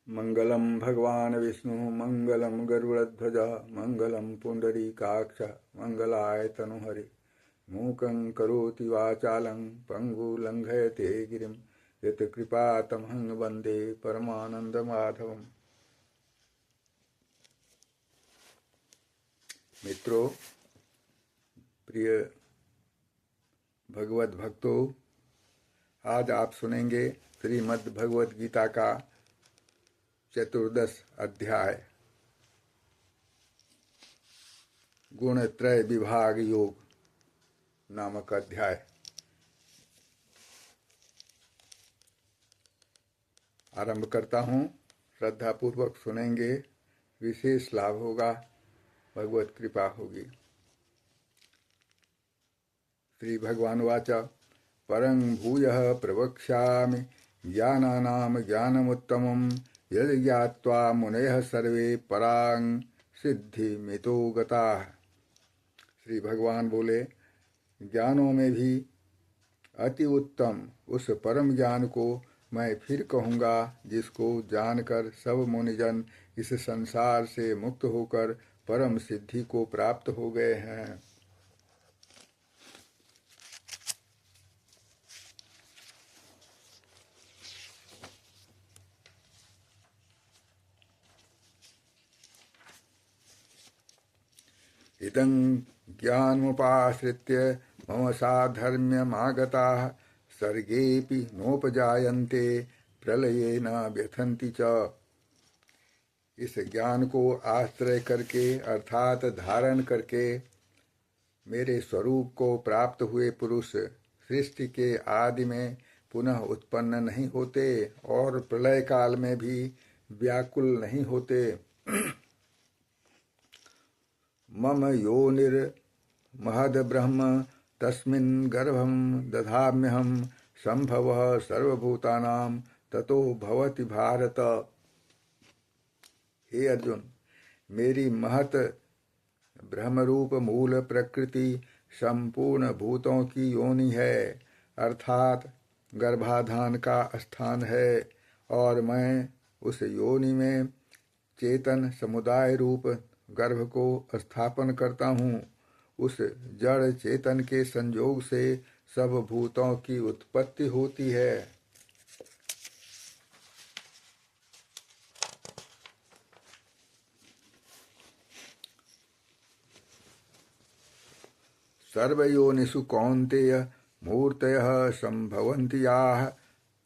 मंगलम भगवान विष्णु मंगलम गरुड़ध्वज मंगलम पुंडरीकाक्ष मंगलाय तनुहरि मूकं करोति वाचालं पंगुलंघयते गिरिं यत्कृपातमहं वन्दे परमानंदमाधवम्। मित्रों, प्रिय भगवत भक्तों, आज आप सुनेंगे श्रीमद् भगवत गीता का चतुर्दश अध्याय गुणत्रय विभाग योग नामक अध्याय। आरंभ करता हूँ। श्रद्धा पूर्वक सुनेंगे, विशेष लाभ होगा, भगवत कृपा होगी। श्री भगवान वाच परं भूयः प्रवक्ष्यामि ज्ञानानां ज्ञानमुत्तमं यद् ज्ञात्वा मुनयः सर्वे परां सिद्धिमितो गताः। श्री भगवान बोले, ज्ञानों में भी अति उत्तम उस परम ज्ञान को मैं फिर कहूँगा, जिसको जानकर सब मुनिजन इस संसार से मुक्त होकर परम सिद्धि को प्राप्त हो गए हैं। इदं ज्ञानमुपाश्रित्य मम साधर्म्यमागताः सर्गेऽपि नोपजायन्ते प्रलये न व्यथन्ति च। इस ज्ञान को आश्रय करके अर्थात धारण करके मेरे स्वरूप को प्राप्त हुए पुरुष सृष्टि के आदि में पुनः उत्पन्न नहीं होते और प्रलय काल में भी व्याकुल नहीं होते। मम योनिर्महद् ब्रह्म तस्मिन् गर्भं दधाम्यहं संभवः सर्वभूतानां ततो भवति भारत। हे अर्जुन, मेरी महत ब्रह्मरूप मूल प्रकृति संपूर्ण भूतों की योनि है, अर्थात गर्भाधान का स्थान है, और मैं उस योनि में चेतन समुदाय रूप गर्भ को स्थापन करता हूँ। उस जड़ चेतन के संयोग से सब भूतों की उत्पत्ति होती है। सर्वयोनिषु कौन्तेय मूर्तयः संभवन्ति याः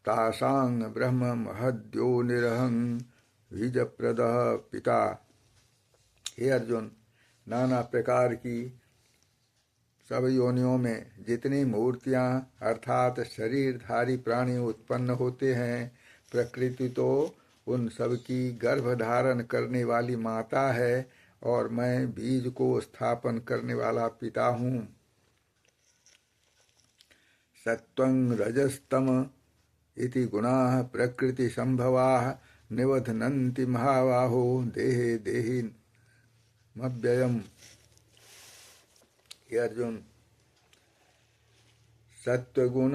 तासां ब्रह्म महद्योनिरहं बीजप्रदः पिता। हे अर्जुन, नाना प्रकार की सब योनियों में जितनी मूर्तियां अर्थात शरीरधारी प्राणी उत्पन्न होते हैं, प्रकृति तो उन सब की गर्भ धारण करने वाली माता है और मैं बीज को स्थापन करने वाला पिता हूँ। सत्वं रजस्तम इति गुणाः प्रकृति संभवाः निबध्नन्ति महाबाहो देहे देहि मव्ययम्। हे अर्जुन, सत्वगुण,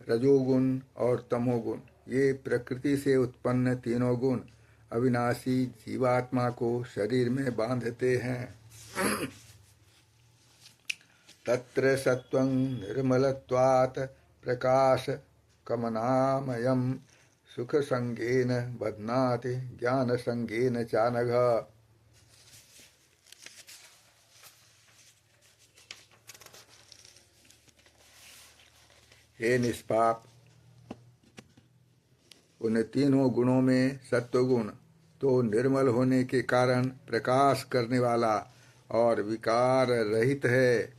रजोगुण और तमोगुण, ये प्रकृति से उत्पन्न तीनों गुण अविनाशी जीवात्मा को शरीर में बांधते हैं। तत्र सत्वं निर्मलत्वात् प्रकाश कमनामयम् सुख संगेन बध्नाति ज्ञान संगेन चानघ। हे निष्पाप, उन तीनों गुणों में सत्वगुण तो निर्मल होने के कारण प्रकाश करने वाला और विकार रहित है।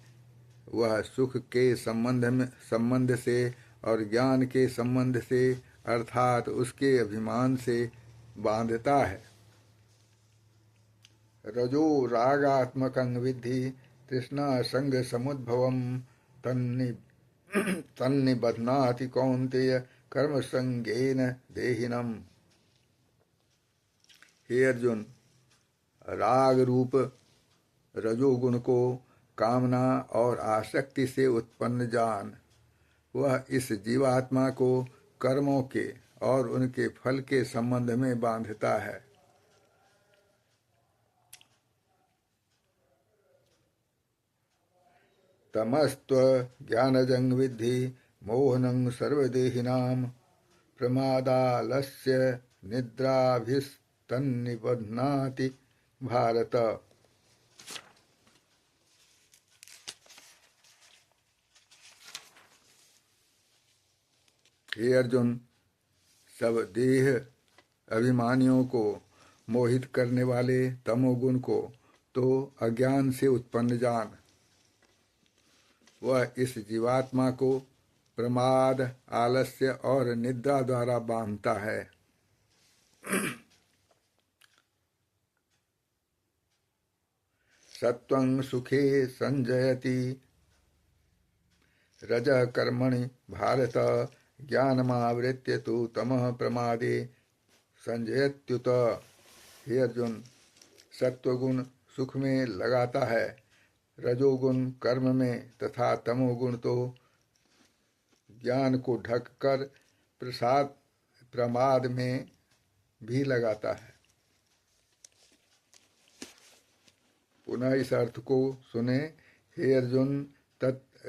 वह सुख के संबंध से और ज्ञान के संबंध से अर्थात उसके अभिमान से बांधता है। रजो रागात्मकं विद्धि तृष्णा संग समुद्भवम् तन्निबध्नाति कौन्तेय कर्म संगेन देहिनम्। हे अर्जुन, राग रूप रजोगुण को कामना और आसक्ति से उत्पन्न जान। वह इस जीवात्मा को कर्मों के और उनके फल के संबंध में बांधता है। तमस्त्व ज्ञानजं विद्धि मोहनं सर्वदेहिनां प्रमादालस्य निद्राभिस्तन्निबध्नाति भारत। हे अर्जुन, सब देह अभिमानियों को मोहित करने वाले तमोगुण को तो अज्ञान से उत्पन्न जान। वह इस जीवात्मा को प्रमाद, आलस्य और निद्रा द्वारा बांधता है। सत्वं सुखे संजयति रजः कर्मणि भारत ज्ञानमावृत्य तु तमः प्रमादे संजयत्युत। हे अर्जुन, सत्वगुण सुख में लगाता है, रजोगुण कर्म में तथा तमोगुण तो ज्ञान को ढककर प्रमाद में भी लगाता है। पुनः इस अर्थ को सुने। हे अर्जुन,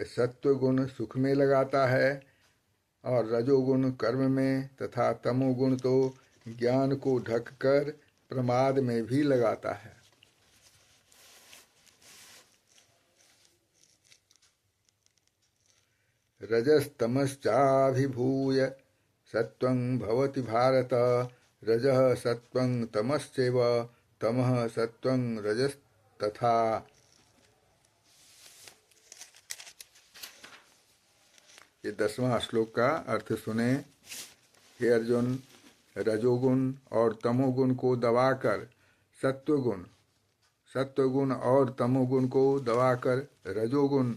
सत्वगुण सुख में लगाता है और रजोगुण कर्म में तथा तमोगुण तो ज्ञान को ढककर प्रमाद में भी लगाता है। रजस्तमश्चाभिभूय सत्वं भवति भारत रजः सत्वं तमश्चैव तमः सत्वं रजस्तथा। ये 10वां श्लोक का अर्थ सुने। हे अर्जुन, रजोगुण और तमोगुण को दबाकर सत्वगुण और तमोगुण को दबाकर रजोगुण,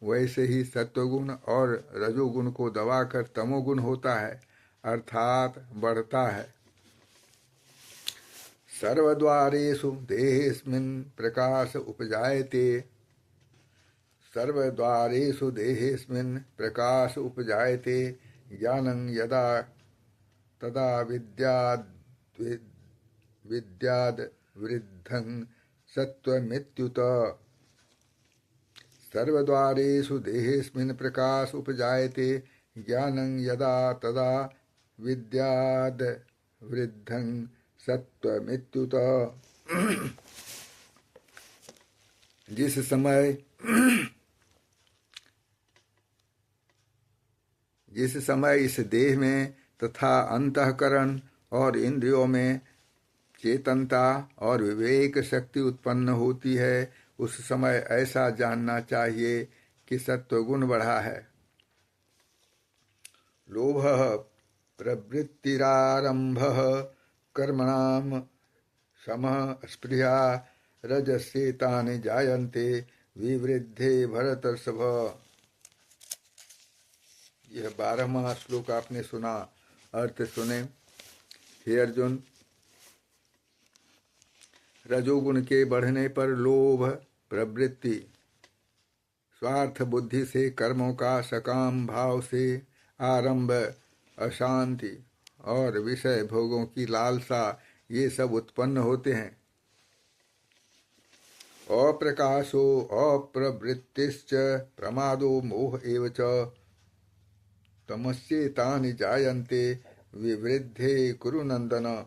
वैसे ही सत्वगुण और रजोगुण को दबाकर तमोगुण होता है, अर्थात बढ़ता है। सर्वद्वारेषु देहेऽस्मिन् प्रकाश उपजायते सर्वद्वारेषु देहेऽस्मिन् प्रकाश उपजायते ज्ञानं यदा तदा विद्याद् वृद्धं सत्वमित्युत। सर्वद्वारेषु देहेऽस्मिन् प्रकाश उपजायते ज्ञानं यदा तदा विद्याद् वृद्धं सत्वमित्युत। जिस समय इस देह में तथा अंतःकरण और इंद्रियों में चेतनता और विवेक शक्ति उत्पन्न होती है, उस समय ऐसा जानना चाहिए कि सत्वगुण बढ़ा है। लोभः प्रवृत्तिरारंभः कर्मणां समः स्पृहा रजस्येतानि जायन्ते विवृद्धे भरतर्षभ। यह 12वां श्लोक आपने सुना, अर्थ सुने। हे अर्जुन, रजोगुण के बढ़ने पर लोभ, प्रवृत्ति, स्वार्थ बुद्धि से कर्मों का सकाम भाव से आरंभ, अशांति और विषय भोगों की लालसा, ये सब उत्पन्न होते हैं। अप्रकाशो अप्रवृत्तिश्च प्रमादो मोह एव च तमस्येतानि जायन्ते विवृद्धे कुरु नंदन।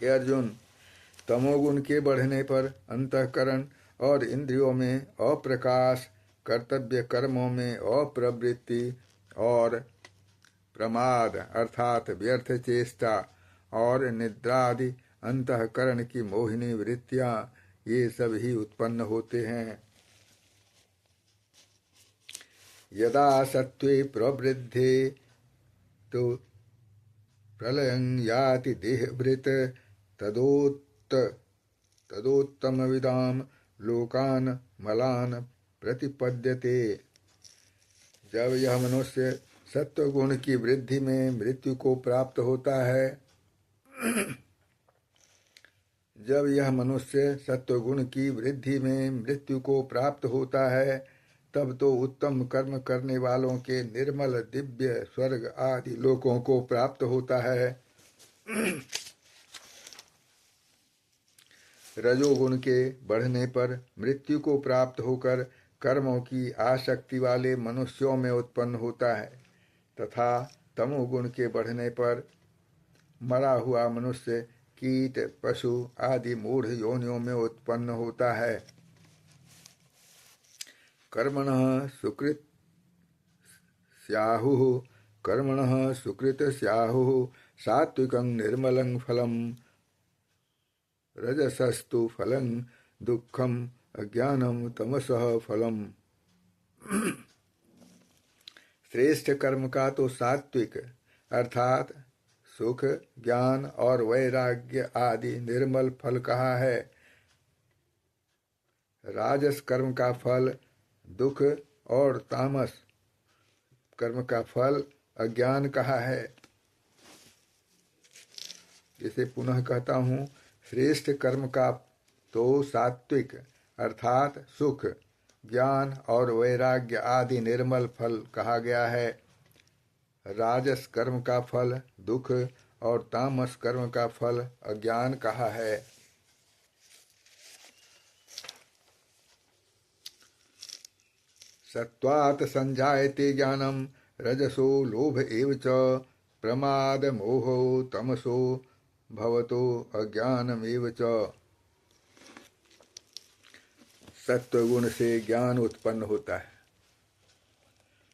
हे अर्जुन, तमोगुण के बढ़ने पर अंतःकरण और इंद्रियों में अप्रकाश, कर्तव्य कर्मों में अप्रवृत्ति और प्रमाद अर्थात व्यर्थ चेष्टा और निद्रादि अंतःकरण की मोहिनी वृत्तियां, ये सब ही उत्पन्न होते हैं। यदा सत्वे प्रवृद्धे तो प्रलयं याति देहभृत तदोत्तमविदां लोकान् मलान् प्रतिपद्यते। जब यह मनुष्य सत्वगुण की वृद्धि में मृत्यु को प्राप्त होता है जब यह मनुष्य सत्वगुण की वृद्धि में मृत्यु को प्राप्त होता है, तब तो उत्तम कर्म करने वालों के निर्मल दिव्य स्वर्ग आदि लोकों को प्राप्त होता है। रजोगुण के बढ़ने पर मृत्यु को प्राप्त होकर कर्मों की आसक्ति वाले मनुष्यों में उत्पन्न होता है तथा तमोगुण के बढ़ने पर मरा हुआ मनुष्य कीट पशु आदि मूढ़ योनियों में उत्पन्न होता है। कर्मणः सुकृत स्याहुः कर्मणः सुकृत स्याहुः सात्विकं निर्मलं फलम् रजसस्तु फलं दुःखम अज्ञानम तमसः फलम। श्रेष्ठ कर्म का तो सात्विक अर्थात सुख ज्ञान और वैराग्य आदि निर्मल फल कहा है। राजस कर्म का फल दुख और तामस कर्म का फल अज्ञान कहा है। इसे पुनः कहता हूँ, श्रेष्ठ कर्म का तो सात्विक अर्थात सुख ज्ञान और वैराग्य आदि निर्मल फल कहा गया है। राजस कर्म का फल दुख और तामस कर्म का फल अज्ञान कहा है। सत्वात् संजायते ज्ञानम रजसो लोभ एव च प्रमाद मोहो तमसो भवतो अज्ञानमेव च। सत्वगुण से ज्ञान उत्पन्न होता है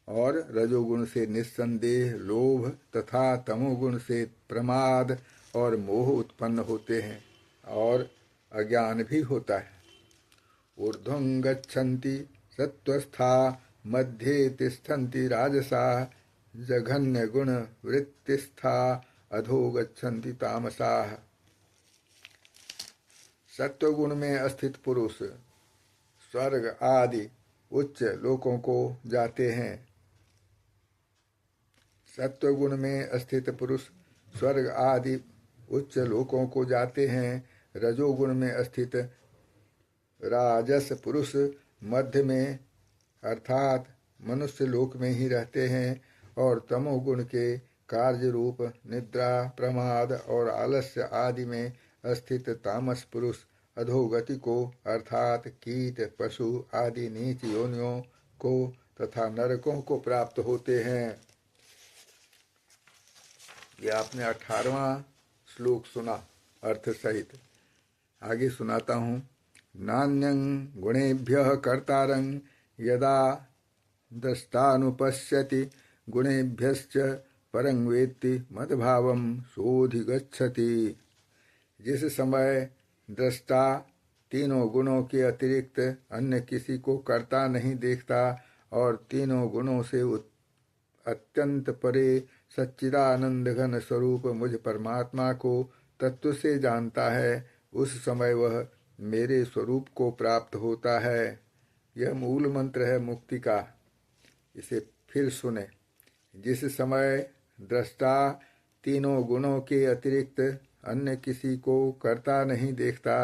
और रजोगुण से निस्संदेह लोभ तथा तमोगुण से प्रमाद और मोह उत्पन्न होते हैं और अज्ञान भी होता है। ऊर्ध्वं गच्छन्ति सत्वस्था मध्ये तिष्ठन्ति राजसा जघन्य गुण वृत्तिस्था अधो गच्छन्ति तामसाः। सत्वगुण में स्थित पुरुष स्वर्ग आदि उच्च लोकों को जाते हैं। सत्वगुण में स्थित पुरुष स्वर्ग आदि उच्च लोकों को जाते हैं। रजोगुण में स्थित राजस पुरुष मध्य में अर्थात मनुष्य लोक में ही रहते हैं और तमोगुण के कार्य रूप निद्रा प्रमाद और आलस्य आदि में स्थित तामस पुरुष अधोगति को अर्थात कीट पशु आदि नीच योनियों को तथा नरकों को प्राप्त होते हैं। यह आपने 18वां श्लोक सुना अर्थ सहित। आगे सुनाता हूँ। नान्यं गुणेभ्यः कर्तारं यदा दृष्टानुपश्यति गुणेभ्यश्च परं वेत्ति मद्भावं सोऽधिगच्छति। जिस समय दृष्टा तीनों गुणों के अतिरिक्त अन्य किसी को कर्ता नहीं देखता और तीनों गुणों से अत्यंत परे सच्चिदानंद घन स्वरूप मुझ परमात्मा को तत्व से जानता है, उस समय वह मेरे स्वरूप को प्राप्त होता है। यह मूल मंत्र है मुक्ति का। इसे फिर सुने। जिस समय दृष्टा तीनों गुणों के अतिरिक्त अन्य किसी को कर्ता नहीं देखता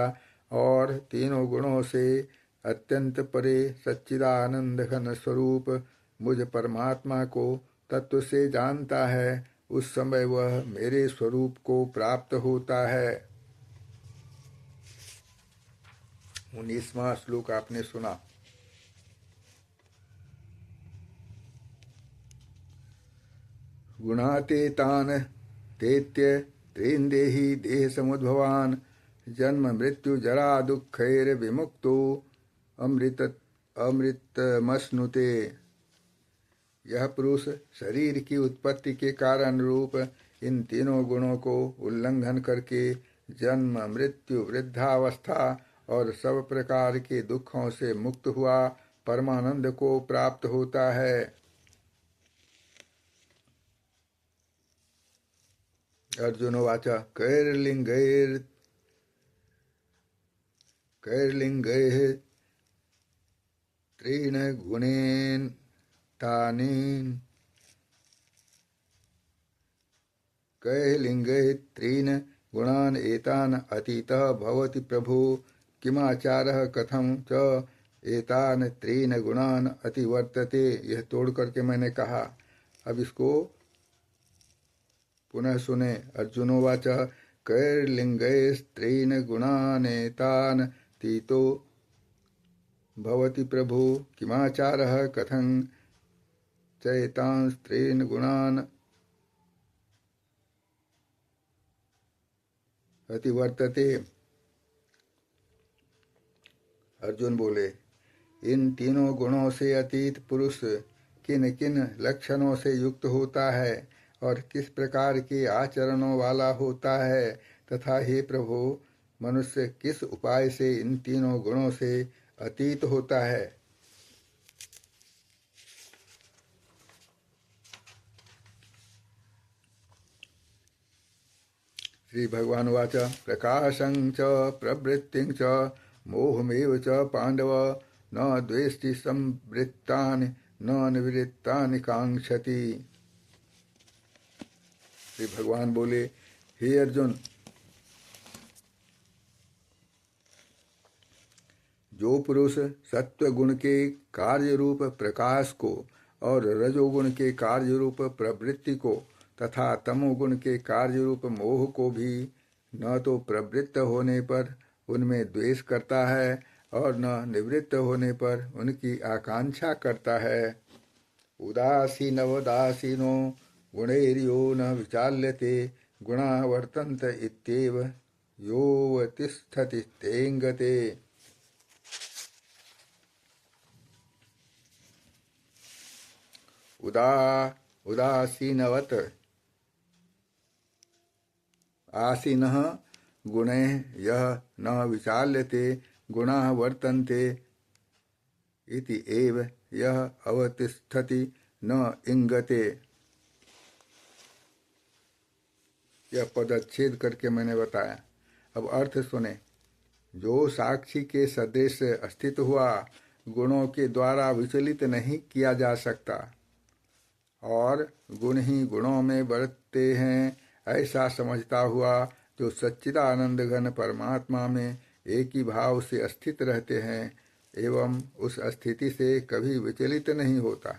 और तीनों गुणों से अत्यंत परे सच्चिदानंद घन स्वरूप मुझ परमात्मा को तत्व से जानता है, उस समय वह मेरे स्वरूप को प्राप्त होता है। 19वां श्लोक आपने सुना। गुणाते तान तेत्य त्रीन्देहि देह समुद्भवान जन्म मृत्यु जरा दुःखैर विमुक्तो अमृतमश्नुते। यह पुरुष शरीर की उत्पत्ति के कारण रूप इन तीनों गुणों को उल्लंघन करके जन्म मृत्यु वृद्धावस्था और सब प्रकार के दुखों से मुक्त हुआ परमानंद को प्राप्त होता है। अर्जुनोवाच कैर्लिङ्गैः त्रीन् गुणेन तानीन् कैर्लिङ्गैः त्रीन् गुणान् एतान् अतीतः भवति प्रभो किमाचारः कथं च एतान त्रीन गुणान अतिवर्तते। यह तोड़ करके मैंने कहा। अब इसको पुनः सुने। अर्जुनोवाच कैर्लिङ्गैस्त्रीन् गुणानेतान् तीतो भवति प्रभु किमाचारः कथं चैतांस्त्रीन् गुणान् अतिवर्तते। अर्जुन बोले, इन तीनों गुणों से अतीत पुरुष किन किन लक्षणों से युक्त होता है और किस प्रकार के आचरणों वाला होता है, तथा हे प्रभु मनुष्य किस उपाय से इन तीनों गुणों से अतीत होता है। श्री भगवान वाच प्रकाशं च प्रवृत्तिं च मोहमेव च पांडव न द्वेष्टि संवृत्तानि न निवृत्तानि कांक्षति। श्री भगवान बोले, हे अर्जुन, जो पुरुष सत्व गुण के कार्य रूप प्रकाश को और रजोगुण के कार्य रूप प्रवृत्ति को तथा तमोगुण के कार्य रूप मोह को भी न तो प्रवृत्त होने पर उनमें द्वेष करता है और न निवृत्त होने पर उनकी आकांक्षा करता है, उदासीनवदासीनो गुणैर्यो न विचाल्यते गुणा वर्तन्त इत्येव योऽतिष्ठति तेङ्गते। उदासीनवत् आसीनः गुणैः यः न विचाल्यते गुणाः वर्तन्ते इति एव यः अवतिष्ठति न इंगते। यह पदच्छेद करके मैंने बताया। अब अर्थ सुने। जो साक्षी के सदृश स्थित हुआ, गुणों के द्वारा विचलित नहीं किया जा सकता और गुण ही गुणों में बढ़ते हैं, ऐसा समझता हुआ जो सच्चिदानंद घन परमात्मा में एक ही भाव से स्थित रहते हैं एवं उस स्थिति से कभी विचलित नहीं होता।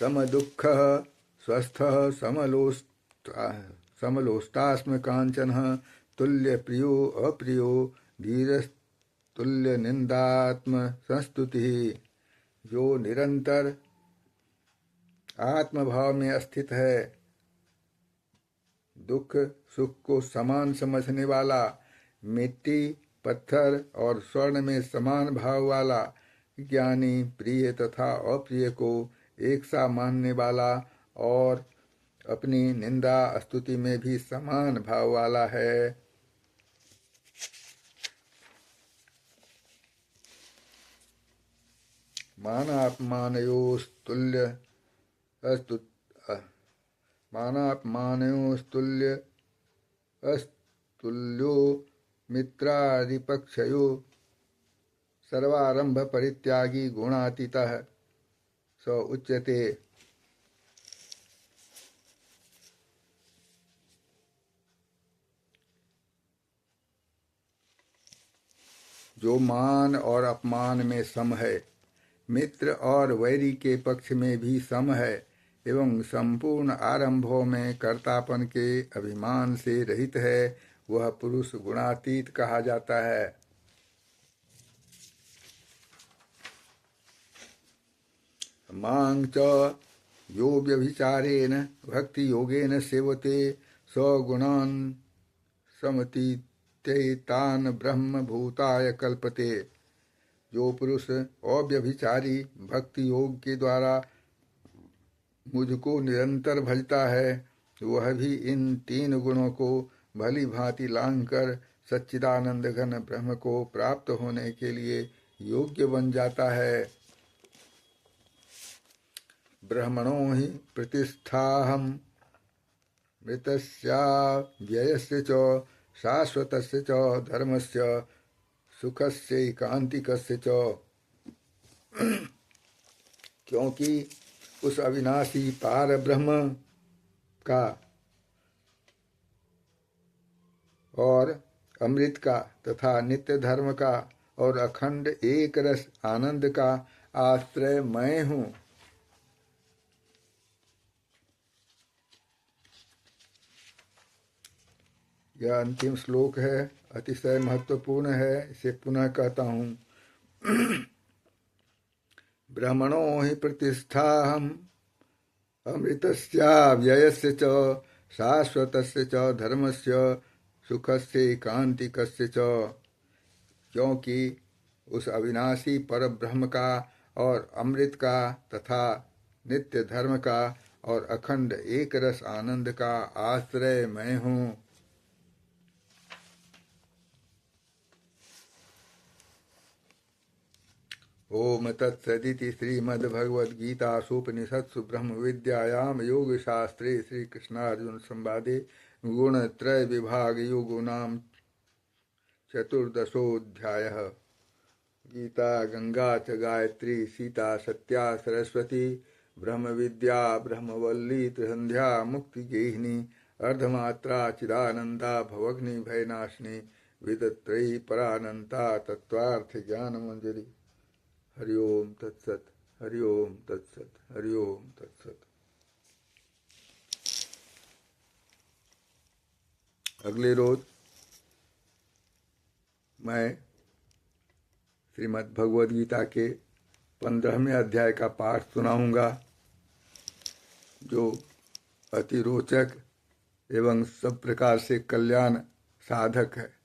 सम दुख स्वस्थ समलोष्टास्म कांचन तुल्य प्रियो अप्रियो धीरस्तुल्य निंदात्म संस्तुति। जो निरंतर आत्मभाव में स्थित है, दुख सुख को समान समझने वाला, मिट्टी पत्थर और स्वर्ण में समान भाव वाला, ज्ञानी प्रिय तथा अप्रिय को एक सा मानने वाला और अपनी निंदा स्तुति में भी समान भाव वाला है। मानापमानयोस्तुल्य अस्तुल्यो मित्रादिपक्षयो सर्वारंभ परित्यागी गुणातीतः स उच्यते। जो मान और अपमान में सम है, मित्र और वैरी के पक्ष में भी सम है एवं संपूर्ण आरंभों में कर्तापन के अभिमान से रहित है, वह पुरुष गुणातीत कहा जाता है। मां च यो व्यभिचारेण भक्ति योगेन सेवते सगुणान् समतीत्यैतान् ब्रह्म भूताय कल्पते। जो पुरुष अव्यभिचारी भक्ति योग के द्वारा मुझको निरंतर भजता है, वह भी इन तीन गुणों को भली भांति लांघकर सच्चिदानंद घन ब्रह्म को प्राप्त होने के लिए योग्य बन जाता है। ब्रह्मणो हि प्रतिष्ठाहं मृतस्याव्ययस्य च शाश्वतस्य च धर्मस्य सुखस्यैकान्तिकस्य च। क्योंकि उस अविनाशी पार ब्रह्म का और अमृत का तथा नित्य धर्म का और अखंड एक रस आनंद का आश्रय मैं हूँ। यह अंतिम श्लोक है, अतिशय महत्वपूर्ण है, इसे पुनः कहता हूँ। ब्रह्मणो हि प्रतिष्ठाहम् अमृतस्याव्ययस्य च शाश्वतस्य च धर्मस्य सुखस्य एकांतिकस्य च। क्योंकि उस अविनाशी पर ब्रह्म का और अमृत का तथा नित्य धर्म का और अखंड एक रस आनंद का आश्रय मैं हूँ। ओम तत्सदिति श्रीमद्भगवद्गीतासूपनिषत्सु ब्रह्मविद्यायां योगशास्त्रे श्रीकृष्णार्जुन संवादे गुणत्रय विभाग योगो नाम चतुर्दशोऽध्यायः। गीता गंगा च गायत्री सीता सत्या सरस्वती ब्रह्म विद्या ब्रह्मवल्ली त्रिसंध्या मुक्ति गेहिनी अर्धमात्रा चिदानंदा भवग्नि भयनाशिनी विदत्रयी परानंता तत्वार्थ ज्ञान मंजरी। हरि ओम तत्सत, हरि ओम तत्सत, हरि ओम तत्सत। अगले रोज मैं श्रीमद् भगवद गीता के 15वें अध्याय का पाठ सुनाऊंगा, जो अति रोचक एवं सब प्रकार से कल्याण साधक है।